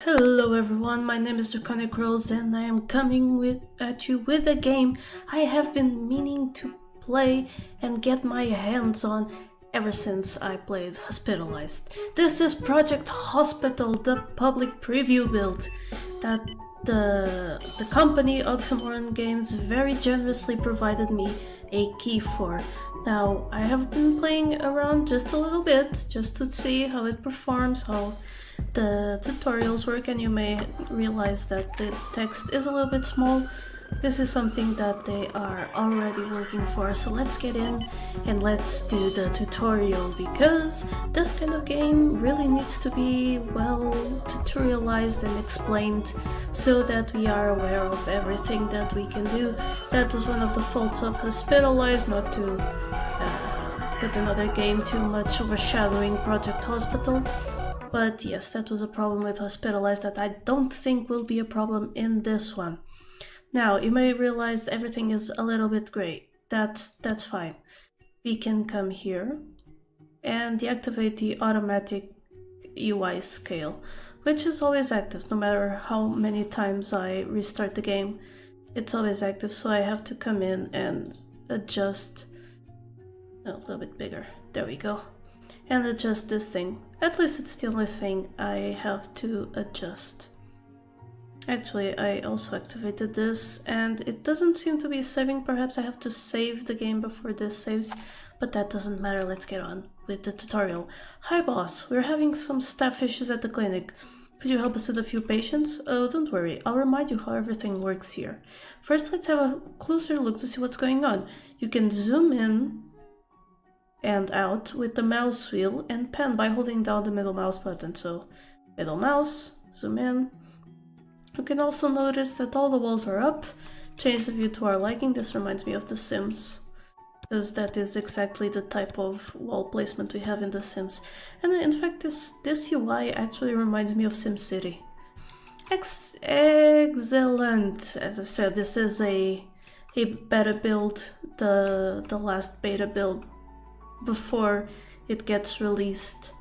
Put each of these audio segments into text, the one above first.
Hello everyone, my name is Draconicrose and I am coming at you with a game I have been meaning to play and get my hands on ever since I played Hospitalized. This is Project Hospital, the public preview build that the company Oxymoron Games very generously provided me a key for. Now, I have been playing around just a little bit, just to see how it performs, how the tutorials work, and you may realize that the text is a little bit small. This is something that they are already working for, so let's get in and let's do the tutorial, because this kind of game really needs to be well tutorialized and explained so that we are aware of everything that we can do. That was one of the faults of Hospitalize, not to put another game too much overshadowing Project Hospital. But yes, that was a problem with Hospitalize that I don't think will be a problem in this one. Now, you may realize everything is a little bit gray. That's fine. We can come here and deactivate the automatic UI scale, which is always active no matter how many times I restart the game. It's always active, so I have to come in and adjust a little bit bigger. There we go. And adjust this thing. At least it's the only thing I have to adjust. Actually, I also activated this and it doesn't seem to be saving. Perhaps I have to save the game before this saves, but that doesn't matter. Let's get on with the tutorial. Hi boss, we're having some staff issues at the clinic. Could you help us with a few patients? Oh, don't worry, I'll remind you how everything works here. First, let's have a closer look to see what's going on. You can zoom in and out with the mouse wheel and pen by holding down the middle mouse button. So middle mouse, zoom in. You can also notice that all the walls are up. Change the view to our liking. This reminds me of The Sims, because that is exactly the type of wall placement we have in The Sims. And in fact, this UI actually reminds me of SimCity. Excellent! As I said, this is a beta build, the last beta build before it gets released.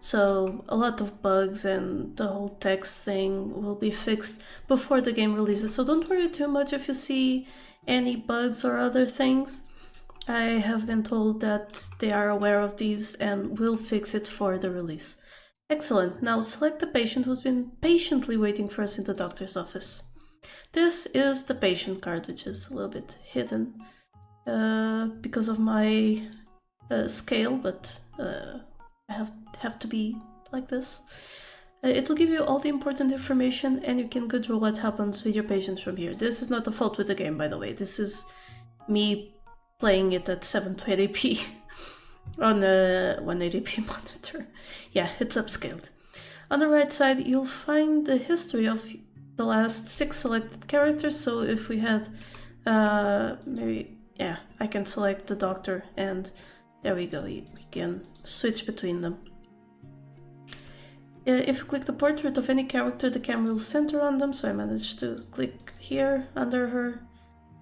So a lot of bugs and the whole text thing will be fixed before the game releases. So don't worry too much if you see any bugs or other things. I have been told that they are aware of these and will fix it for the release. Excellent. Now select the patient who's been patiently waiting for us in the doctor's office. This is the patient card, which is a little bit hidden because of my scale, but I have to be like this. It will give you all the important information and you can control what happens with your patients from here. This is not a fault with the game, by the way. This is me playing it at 720p on a 180p monitor. Yeah, it's upscaled. On the right side, you'll find the history of the last 6 selected characters. So if we had maybe, yeah, I can select the doctor and there we go, we can switch between them. If you click the portrait of any character, the camera will center on them, so I managed to click here under her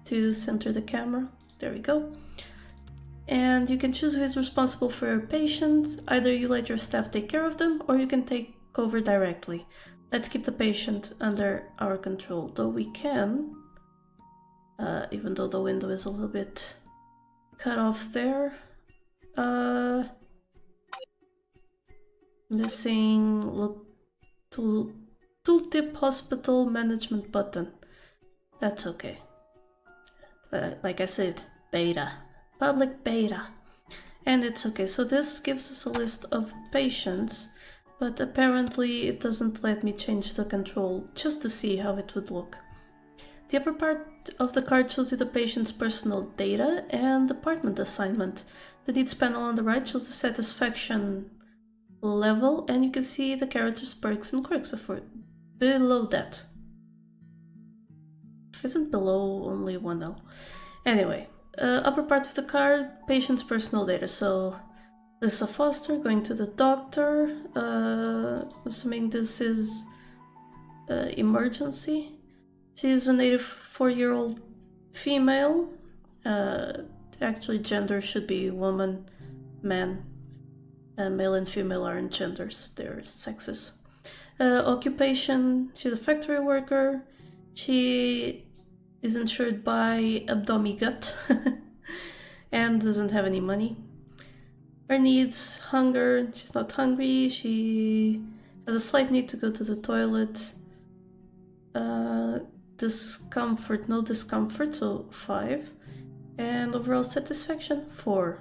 to center the camera. There we go. And you can choose who is responsible for your patient. Either you let your staff take care of them, or you can take over directly. Let's keep the patient under our control, though we can, even though the window is a little bit cut off there. Missing look tooltip hospital management button. That's okay. Like I said, beta, public beta, and it's okay. So this gives us a list of patients, but apparently it doesn't let me change the control just to see how it would look. The upper part of the card shows you the patient's personal data and department assignment. The needs panel on the right shows the satisfaction level, and you can see the character's perks and quirks below that. Isn't below only one L? Anyway, upper part of the card, patient's personal data. So Lisa Foster going to the doctor, assuming this is emergency. She is an 84-year-old female. Actually, gender should be woman, man. Male and female aren't genders, they're sexes. Occupation, she's a factory worker. She is insured by Abdomigut and doesn't have any money. Her needs, hunger, she's not hungry, she has a slight need to go to the toilet. Discomfort, no discomfort, so 5. And overall satisfaction, 4.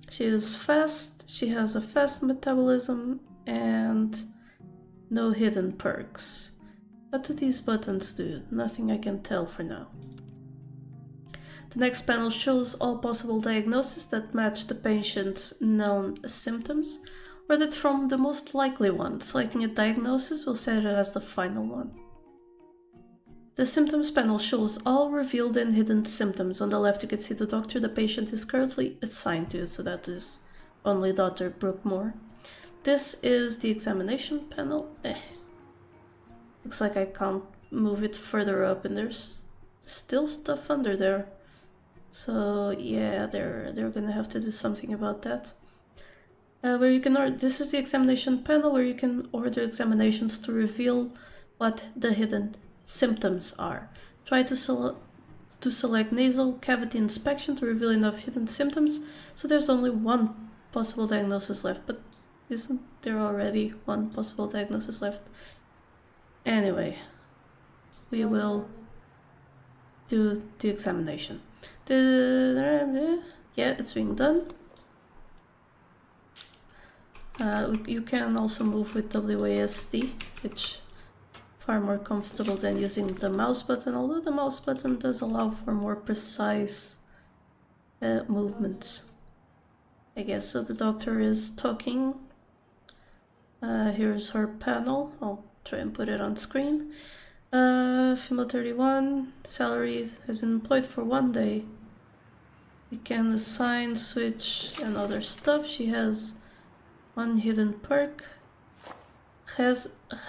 She is fast, she has a fast metabolism, and no hidden perks. What do these buttons do? Nothing I can tell for now. The next panel shows all possible diagnoses that match the patient's known symptoms, ordered from the most likely one. Selecting a diagnosis will set it as the final one. The symptoms panel shows all revealed and hidden symptoms. On the left you can see the doctor the patient is currently assigned to, so that is only Dr. Brookmore. This is the examination panel. Looks like I can't move it further up, and there's still stuff under there. So yeah, they're gonna have to do something about that. Where you can order, this is the examination panel where you can order examinations to reveal what the hidden symptoms are. Try to select nasal cavity inspection to reveal enough hidden symptoms, so there's only one possible diagnosis left, but isn't there already one possible diagnosis left? Anyway, we will do the examination. Yeah, it's being done. You can also move with WASD, which far more comfortable than using the mouse button, although the mouse button does allow for more precise movements, I guess. So the doctor is talking. Here's her panel. I'll try and put it on screen. Female 31, salary has been employed for 1 day. We can assign, switch, and other stuff. She has one hidden perk.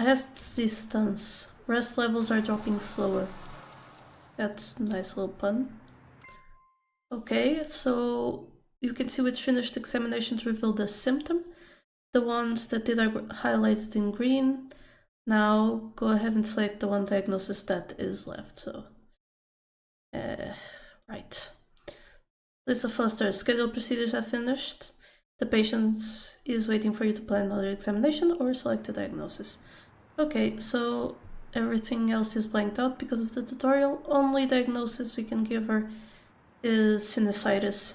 Resistance. Rest levels are dropping slower. That's a nice little pun. Okay, so you can see which finished examinations reveal the symptom. The ones that did are highlighted in green. Now go ahead and select the one diagnosis that is left. So, right. Lisa Foster, scheduled procedures have finished. The patient is waiting for you to plan another examination or select a diagnosis. Okay, so everything else is blanked out because of the tutorial. Only diagnosis we can give her is sinusitis,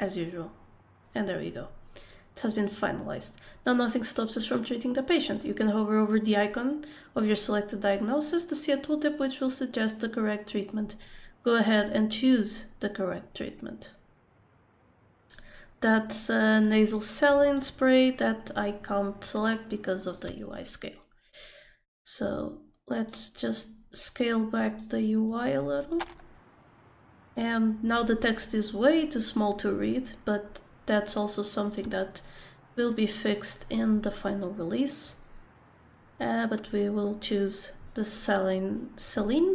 as usual. And there we go. It has been finalized. Now nothing stops us from treating the patient. You can hover over the icon of your selected diagnosis to see a tooltip which will suggest the correct treatment. Go ahead and choose the correct treatment. That's a nasal saline spray that I can't select because of the UI scale. So let's just scale back the UI a little. And now the text is way too small to read, but that's also something that will be fixed in the final release. But we will choose the saline, something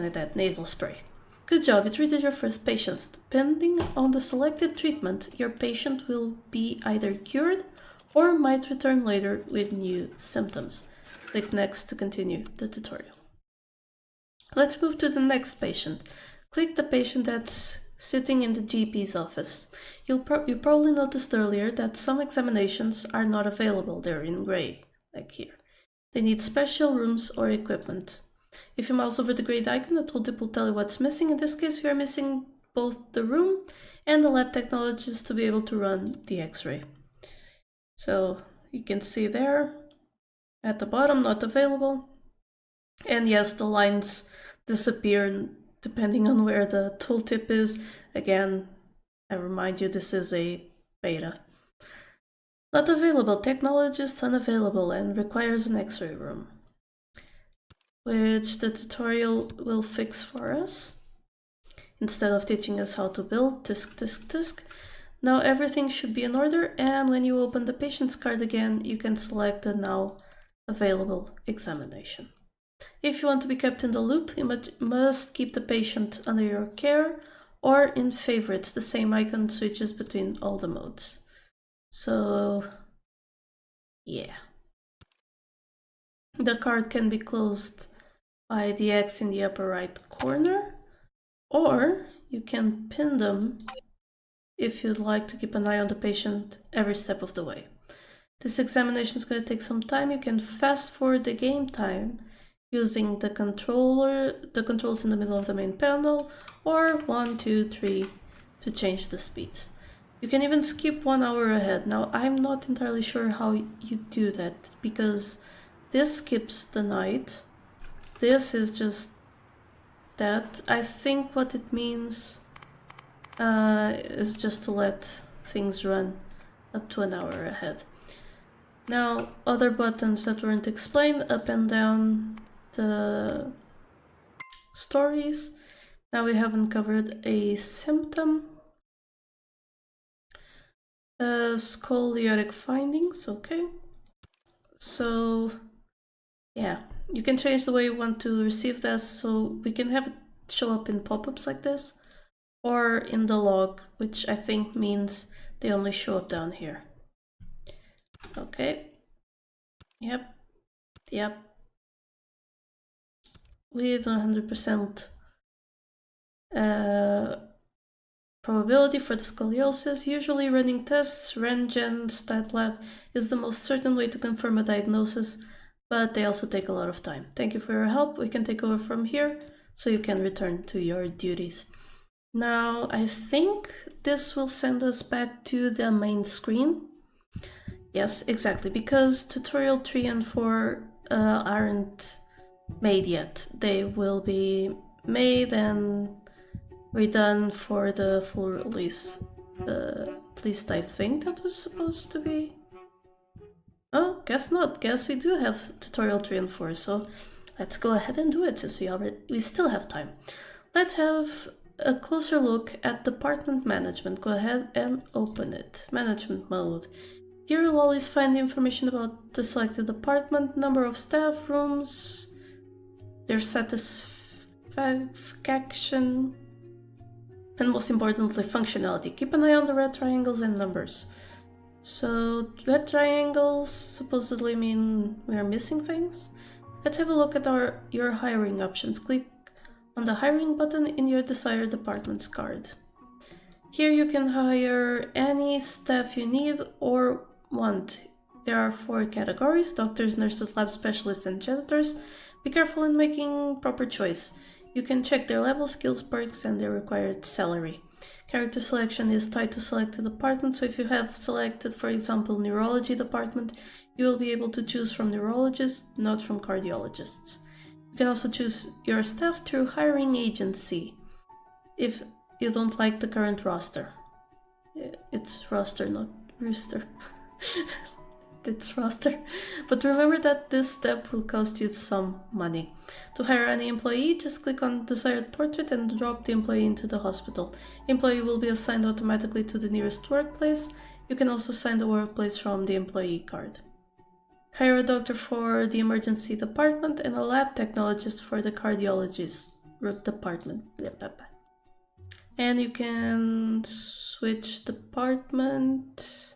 like that, nasal spray. Good job, you treated your first patient. Depending on the selected treatment, your patient will be either cured or might return later with new symptoms. Click next to continue the tutorial. Let's move to the next patient. Click the patient that's sitting in the GP's office. You probably noticed earlier that some examinations are not available. They're in gray, like here. They need special rooms or equipment. If you mouse over the gray icon, the tooltip will tell you what's missing. In this case, we are missing both the room and the lab technologies to be able to run the X-ray. So you can see there at the bottom, not available. And yes, the lines disappear depending on where the tooltip is. Again, I remind you, this is a beta. Not available, technologist unavailable, and requires an X-ray room, which the tutorial will fix for us. Instead of teaching us how to build, tisk. Now everything should be in order, and when you open the patient's card again, you can select the now available examination. If you want to be kept in the loop, you must keep the patient under your care or in favorites. The same icon switches between all the modes. So yeah. The card can be closed by the X in the upper right corner, or you can pin them if you'd like to keep an eye on the patient every step of the way. This examination is going to take some time. You can fast forward the game time using the controls in the middle of the main panel, or 1, 2, 3 to change the speeds. You can even skip 1 hour ahead. Now, I'm not entirely sure how you do that, because this skips the night. This is just that. I think what it means is just to let things run up to an hour ahead. Now, other buttons that weren't explained, up and down the stories. Now we haven't covered a symptom. Scoliotic findings, okay. So, yeah, you can change the way you want to receive that, so we can have it show up in pop-ups like this, or in the log, which I think means they only show up down here. Okay. Yep. With 100% probability for the scoliosis. Usually running tests, Rentgen, stat lab is the most certain way to confirm a diagnosis, but they also take a lot of time. Thank you for your help. We can take over from here, so you can return to your duties. Now, I think this will send us back to the main screen. Yes, exactly, because tutorial 3 and 4 aren't made yet. They will be made and redone for the full release. At least I think that was supposed to be. Oh, guess not. Guess we do have tutorial 3 and 4, so let's go ahead and do it since we still have time. Let's have a closer look at department management. Go ahead and open it. Management mode. Here you'll always find the information about the selected department, number of staff, rooms, their satisfaction, and most importantly, functionality. Keep an eye on the red triangles and numbers. So, red triangles supposedly mean we are missing things. Let's have a look at your hiring options. Click on the hiring button in your desired department's card. Here you can hire any staff you need or want. There are 4 categories: doctors, nurses, lab specialists, and janitors. Be careful in making proper choice. You can check their level, skills, perks, and their required salary. Character selection is tied to selected department, so if you have selected, for example, neurology department, you will be able to choose from neurologists, not from cardiologists. You can also choose your staff through hiring agency if you don't like the current roster. It's roster, not rooster. It's roster. But remember that this step will cost you some money. To hire any employee, just click on desired portrait and drop the employee into the hospital. Employee will be assigned automatically to the nearest workplace. You can also assign the workplace from the employee card. Hire a doctor for the emergency department and a lab technologist for the cardiologist department. And you can switch department.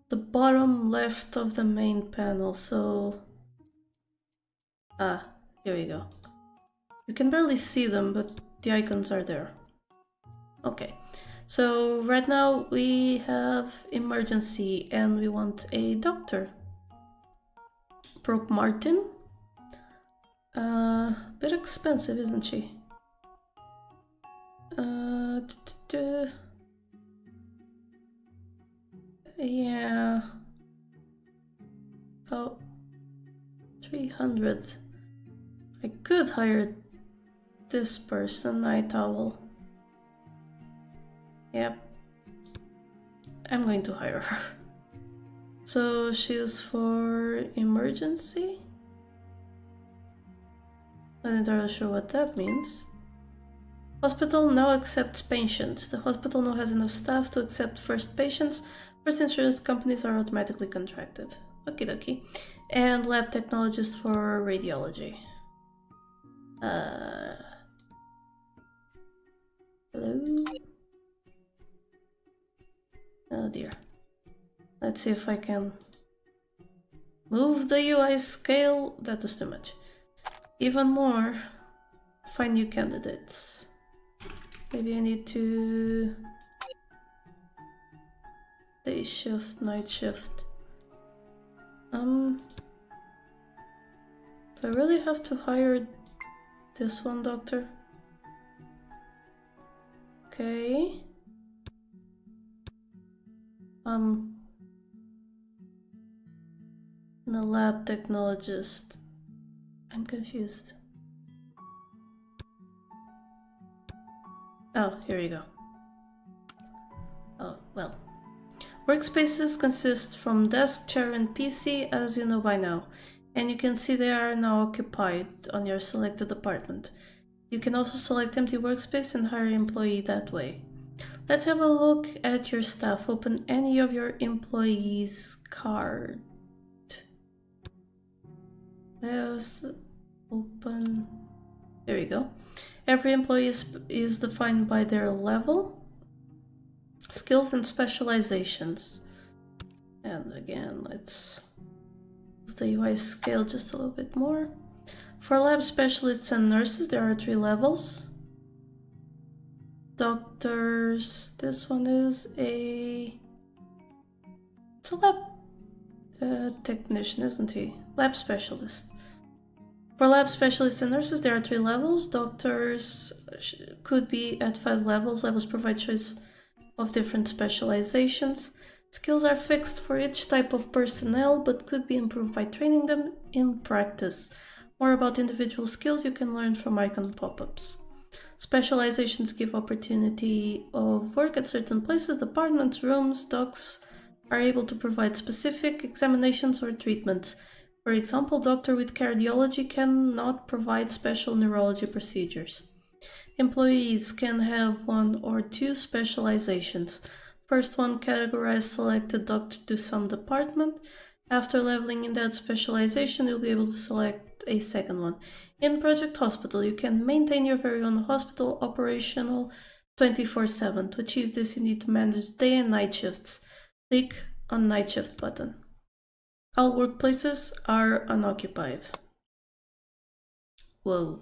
The bottom left of the main panel, so... here we go. You can barely see them, but the icons are there. Okay, so right now we have emergency and we want a doctor. Brooke Martin. Bit expensive, isn't she? Yeah. About 300. I could hire this person, Night Owl. Yep. I'm going to hire her. So she's for emergency? Not entirely sure what that means. Hospital now accepts patients. The hospital now has enough staff to accept first patients. First insurance companies are automatically contracted. Okie dokie. And lab technologist for radiology. Hello? Oh dear. Let's see if I can move the UI scale. That was too much. Even more. Find new candidates. Maybe I need to... Day shift, night shift. Do I really have to hire this one doctor? Okay. The lab technologist. I'm confused. Oh, here you go. Oh, well. Workspaces consist from desk, chair, and PC, as you know by now. And you can see they are now occupied on your selected apartment. You can also select empty workspace and hire an employee that way. Let's have a look at your staff. Open any of your employees' card. Yes, open. There you go. Every employee is defined by their level, skills, and specializations. And again, let's move the UI scale just a little bit more. For lab specialists and nurses, there are 3 levels. Doctors, this one is it's a lab technician, isn't he? Lab specialist. For lab specialists and nurses, there are 3 levels. Doctors could be at 5 levels. Levels provide choice of different specializations. Skills are fixed for each type of personnel, but could be improved by training them in practice. More about individual skills you can learn from icon pop-ups. Specializations give opportunity of work at certain places. Departments, rooms, docs are able to provide specific examinations or treatments. For example, doctor with cardiology cannot provide special neurology procedures. Employees can have 1 or 2 specializations. First one, categorize selected doctor to some department. After leveling in that specialization, you'll be able to select a second one. In Project Hospital, you can maintain your very own hospital operational 24/7. To achieve this, you need to manage day and night shifts. Click on Night Shift button. All workplaces are unoccupied. Whoa.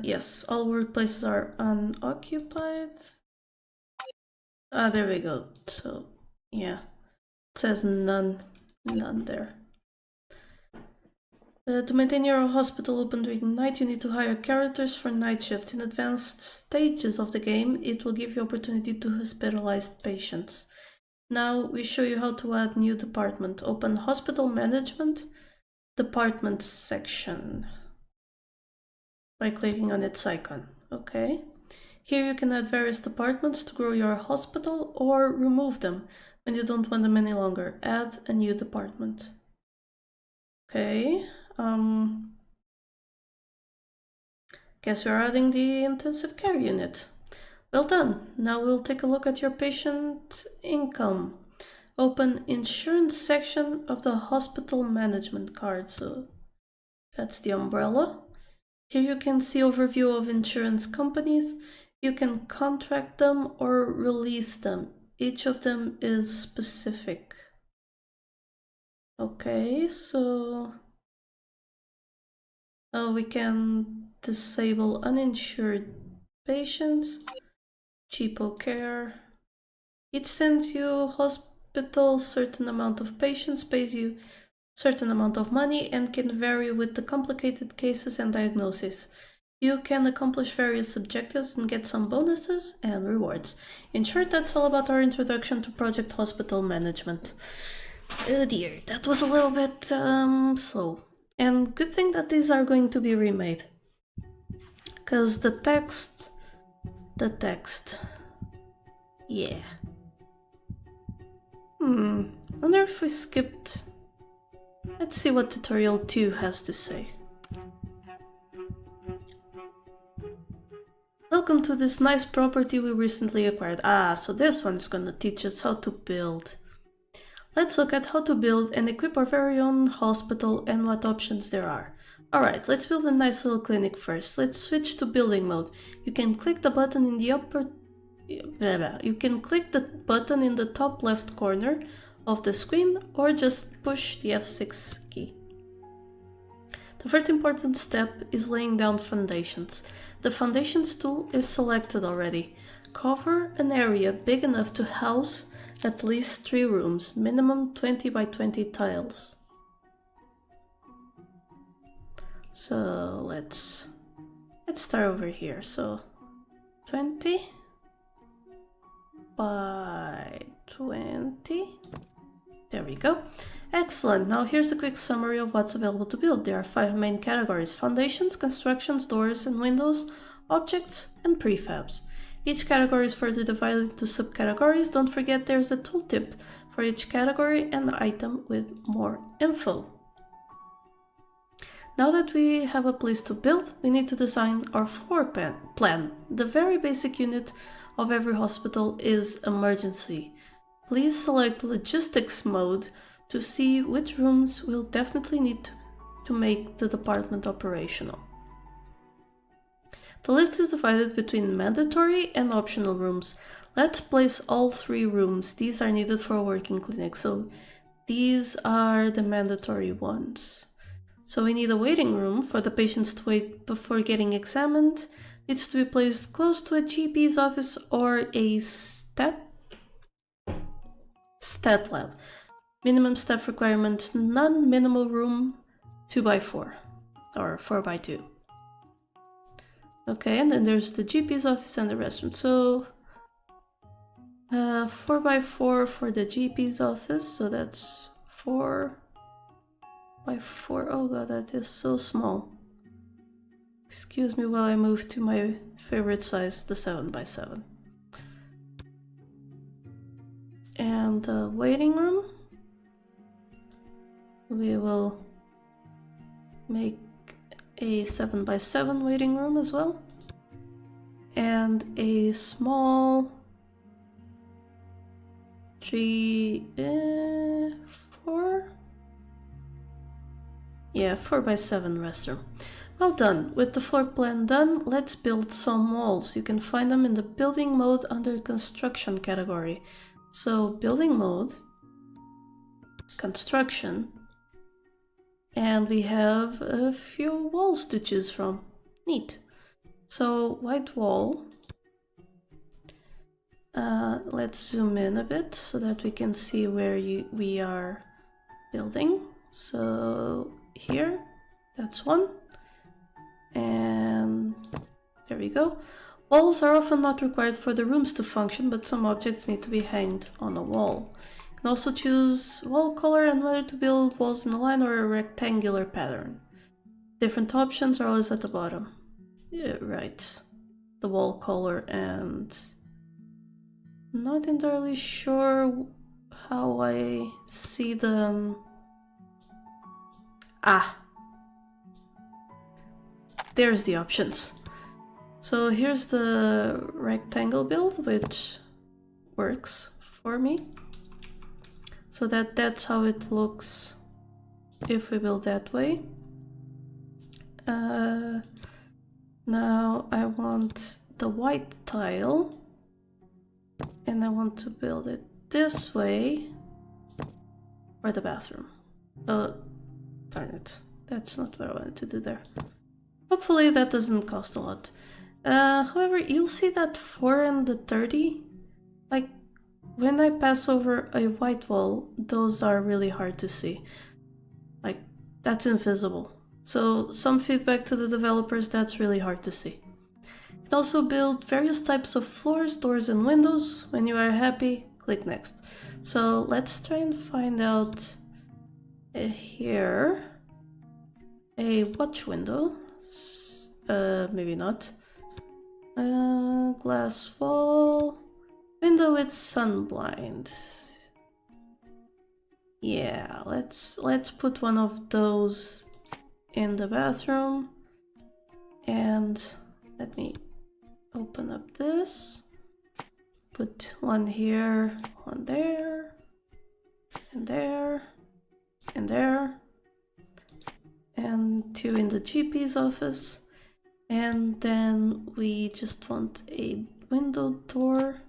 Yes, all workplaces are unoccupied. Ah, there we go. So, yeah, it says none there. To maintain your hospital open during night, you need to hire characters for night shift. In advanced stages of the game, it will give you opportunity to hospitalize patients. Now we show you how to add new department. Open Hospital Management Department section by clicking on its icon. Okay. Here you can add various departments to grow your hospital or remove them when you don't want them any longer. Add a new department. Okay. Guess we're adding the intensive care unit. Well done. Now we'll take a look at your patient income. Open insurance section of the hospital management card. So that's the umbrella. Here you can see overview of insurance companies. You can contract them or release them. Each of them is specific. Okay, so we can disable uninsured patients. Cheapo care. It sends you hospital certain amount of patients, pays you certain amount of money, and can vary with the complicated cases and diagnoses. You can accomplish various objectives and get some bonuses and rewards. In short, that's all about our introduction to Project Hospital Management. Oh dear, that was a little bit slow. And good thing that these are going to be remade. Because the text, yeah. Wonder if we skipped. Let's see what tutorial 2 has to say. Welcome to this nice property we recently acquired. Ah, so this one's gonna teach us how to build. Let's look at how to build and equip our very own hospital and what options there are. Alright, let's build a nice little clinic first. Let's switch to building mode. You can click the button in you can click the button in the top left corner of the screen or just push the F6 key. The first important step is laying down foundations. The foundations tool is selected already. Cover an area big enough to house at least 3 rooms, minimum 20 by 20 tiles. So let's start over here. So 20 by 20. There we go. Excellent. Now here's a quick summary of what's available to build. There are 5 main categories: foundations, constructions, doors and windows, objects, and prefabs. Each category is further divided into subcategories. Don't forget there's a tooltip for each category and item with more info. Now that we have a place to build, we need to design our floor plan. The very basic unit of every hospital is emergency. Please select logistics mode to see which rooms we'll definitely need to make the department operational. The list is divided between mandatory and optional rooms. Let's place all 3 rooms. These are needed for a working clinic, so these are the mandatory ones. So we need a waiting room for the patients to wait before getting examined. Needs to be placed close to a GP's office or a stat lab. Minimum staff requirements, non-minimal room, 2x4 or 4x2. Okay, and then there's the GP's office and the restroom. So 4x4 for the GP's office, so that's 4x4. Oh god, that is so small. Excuse me while I move to my favorite size, the 7x7. And the waiting room, we will make a 7x7 waiting room as well. And a small 4? Yeah, 4x7 restroom. Well done. With the floor plan done, let's build some walls. You can find them in the building mode under construction category. So building mode, construction, and we have a few walls to choose from. Neat. So white wall. Let's zoom in a bit so that we can see where we are building. So here, that's one. And there we go. Walls are often not required for the rooms to function, but some objects need to be hanged on a wall. You can also choose wall color and whether to build walls in a line or a rectangular pattern. Different options are always at the bottom. Yeah, right. The wall color, and not entirely sure how I see them. There's the options. So here's the rectangle build, which works for me. So that's how it looks if we build that way. Now I want the white tile, and I want to build it this way for the bathroom. Darn it. That's not what I wanted to do there. Hopefully that doesn't cost a lot. However, you'll see that 4 and the 30, like when I pass over a white wall, those are really hard to see. Like, that's invisible. So some feedback to the developers, that's really hard to see. You can also build various types of floors, doors and windows. When you are happy, click next. So let's try and find out here a watch window. Maybe not. Glass wall, window with sun blind. Yeah, let's put one of those in the bathroom, and let me open up this. Put one here, one there, and there, and there, and 2 in the GP's office. And then we just want a window door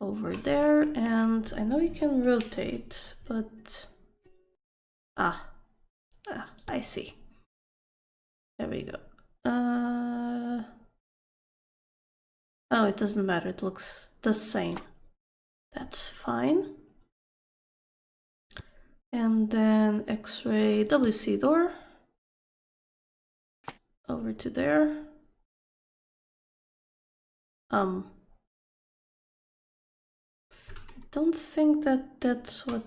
over there, and I know you can rotate, but I see. There we go. Oh, it doesn't matter, it looks the same. That's fine. And then X-ray WC door over to there. I don't think that that's what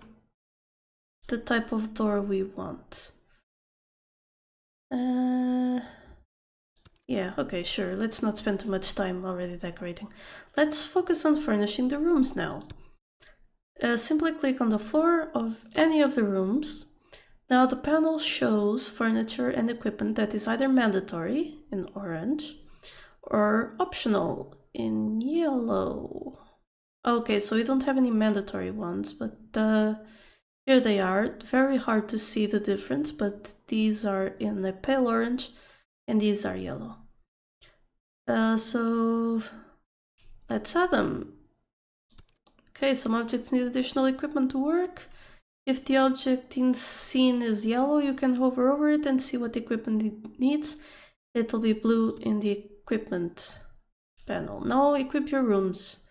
the type of door we want. Yeah, okay, sure. Let's not spend too much time already decorating. Let's focus on furnishing the rooms now. Simply click on the floor of any of the rooms. Now the panel shows furniture and equipment that is either mandatory in orange or optional in yellow. Okay, so we don't have any mandatory ones, but here they are. Very hard to see the difference, but these are in a pale orange and these are yellow. So let's add them. Okay, some objects need additional equipment to work. If the object in scene is yellow, you can hover over it and see what equipment it needs. It'll be blue in the equipment panel. Now equip your rooms.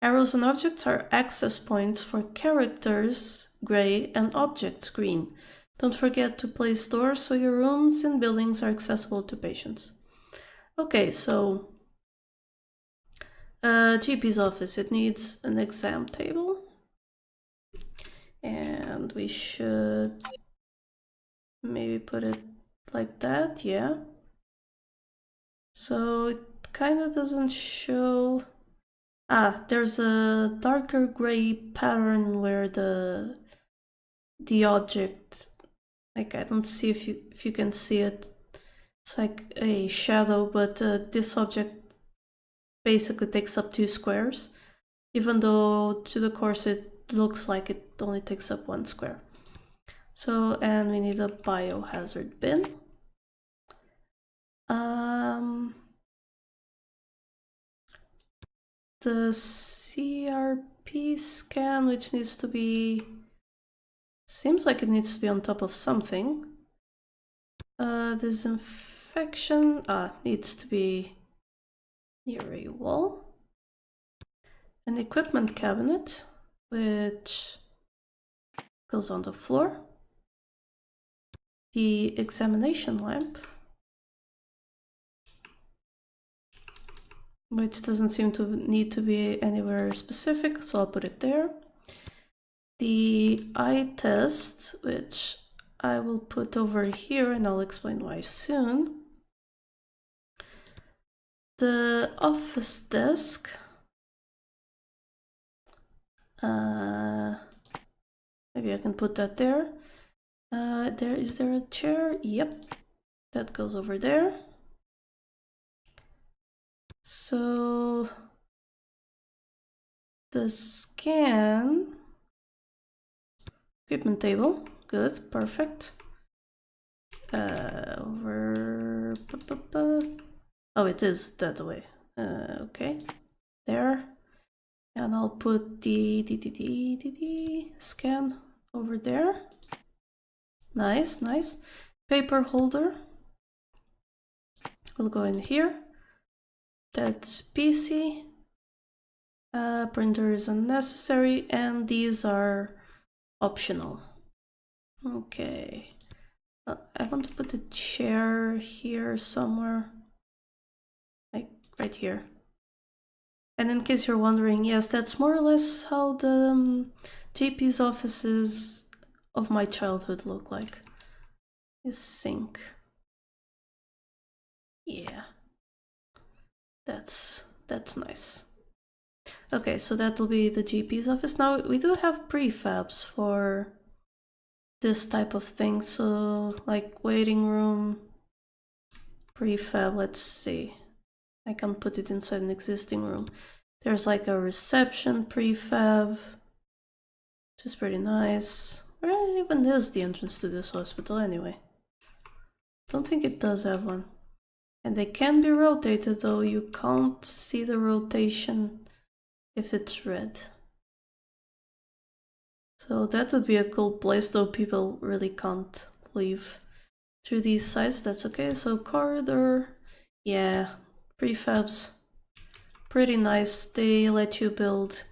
Arrows and objects are access points for characters, gray, and objects, green. Don't forget to place doors so your rooms and buildings are accessible to patients. Okay, so GP's office, it needs an exam table. And we should maybe put it like that, yeah. So it kind of doesn't show... there's a darker gray pattern where the object, like I don't see if you can see it. It's like a shadow, but this object basically takes up 2 squares, even though to the course it looks like it only takes up 1 square. So, and we need a biohazard bin. The CRP scan, which needs to be, seems like it needs to be on top of something. Disinfection needs to be near a wall. An equipment cabinet, which goes on the floor. The examination lamp, which doesn't seem to need to be anywhere specific, so I'll put it there. The eye test, which I will put over here and I'll explain why soon. The office desk. Maybe I can put that there. Is there a chair? Yep, that goes over there. So the scan equipment table, good, perfect. Over. Oh, it is that way. Okay, there. And I'll put the scan over there. Nice, nice. Paper holder will go in here. That's PC. Printer is unnecessary, and these are optional. Okay. I want to put a chair here somewhere. Like right here. And in case you're wondering, yes, that's more or less how the GP's offices of my childhood look like. His sink. Yeah. That's nice. Okay, so that will be the GP's office. Now, we do have prefabs for this type of thing. So, like waiting room, prefab, let's see. I can put it inside an existing room. There's like a reception prefab, which is pretty nice. Where even is the entrance to this hospital anyway? Don't think it does have one. And they can be rotated, though you can't see the rotation if it's red. So that would be a cool place, though people really can't leave through these sides. That's okay. So corridor, yeah, prefabs, pretty nice. They let you build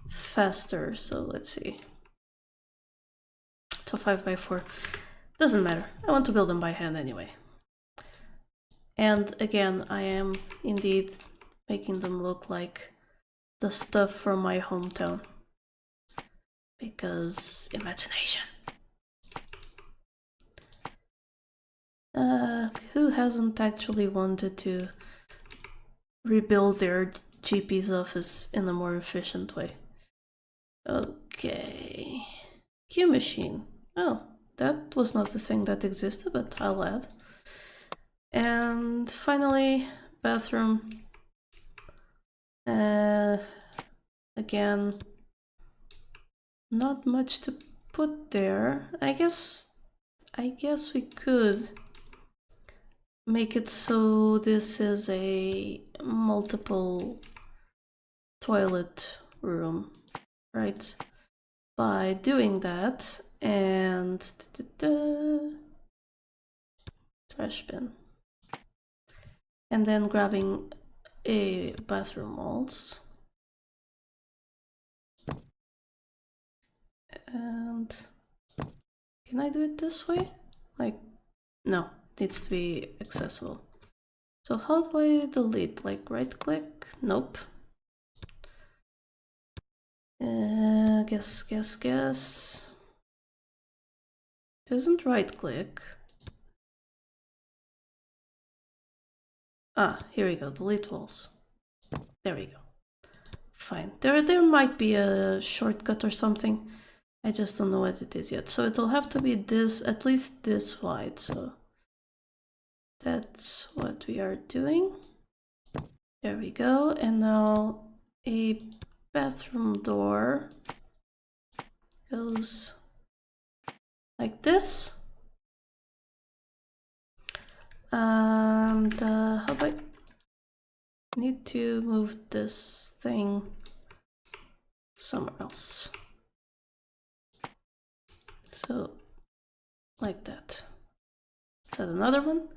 faster. So let's see. So 5x4 doesn't matter. I want to build them by hand anyway. And again, I am indeed making them look like the stuff from my hometown. Because imagination. Who hasn't actually wanted to rebuild their GP's office in a more efficient way? Okay. Q machine. Oh, that was not the thing that existed, but I'll add. And finally, bathroom. Again, not much to put there. I guess we could make it so this is a multiple toilet room, right? By doing that and trash bin. And then grabbing a bathroom walls. And can I do it this way? Like, no, it needs to be accessible. So how do I delete? Like right click? Nope. Guess. Doesn't right click. Ah, here we go, delete walls. There we go. Fine. There might be a shortcut or something. I just don't know what it is yet. So it'll have to be this, at least this wide. So that's what we are doing. There we go. And now a bathroom door goes like this. And how do I need to move this thing somewhere else? So, like that. Is that another one?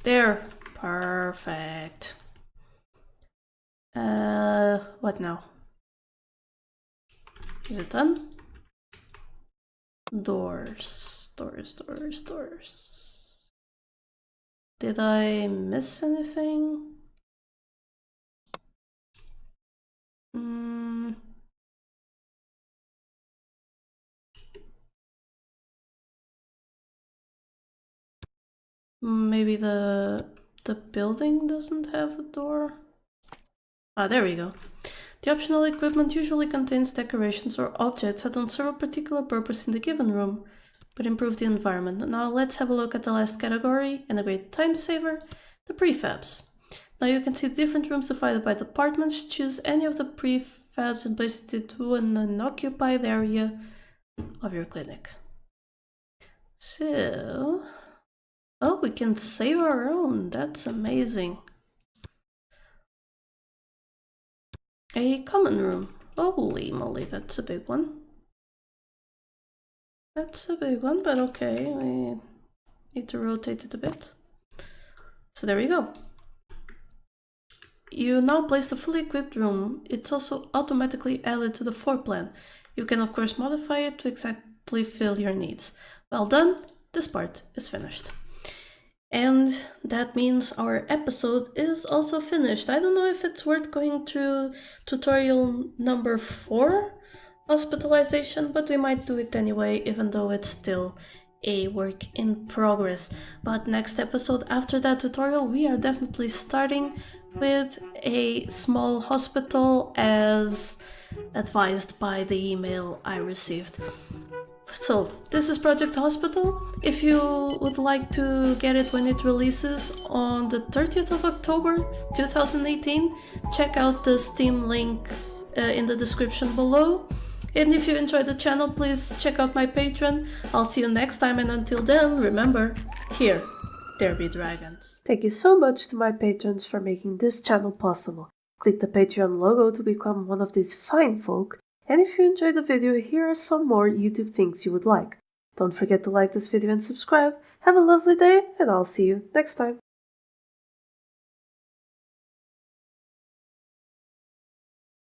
There. Perfect. What now? Is it done? Doors. Did I miss anything? Maybe the building doesn't have a door? Ah, there we go. The optional equipment usually contains decorations or objects that don't serve a particular purpose in the given room, but improve the environment. Now let's have a look at the last category, and a great time saver, the prefabs. Now you can see different rooms divided by departments. Choose any of the prefabs and place it into an unoccupied area of your clinic. So... oh, we can save our own. That's amazing. A common room. Holy moly, that's a big one. That's a big one, but okay. We need to rotate it a bit. So there we go. You now place the fully equipped room. It's also automatically added to the floor plan. You can of course modify it to exactly fill your needs. Well done, this part is finished. And that means our episode is also finished. I don't know if it's worth going through tutorial number 4, hospitalization, but we might do it anyway, even though it's still a work in progress. But next episode after that tutorial, we are definitely starting with a small hospital as advised by the email I received. So, this is Project Hospital. If you would like to get it when it releases on the 30th of October 2018, check out the Steam link in the description below. And if you enjoyed the channel, please check out my Patreon. I'll see you next time, and until then, remember, here there be dragons. Thank you so much to my patrons for making this channel possible. Click the Patreon logo to become one of these fine folk, and if you enjoyed the video, here are some more YouTube things you would like. Don't forget to like this video and subscribe. Have a lovely day, and I'll see you next time.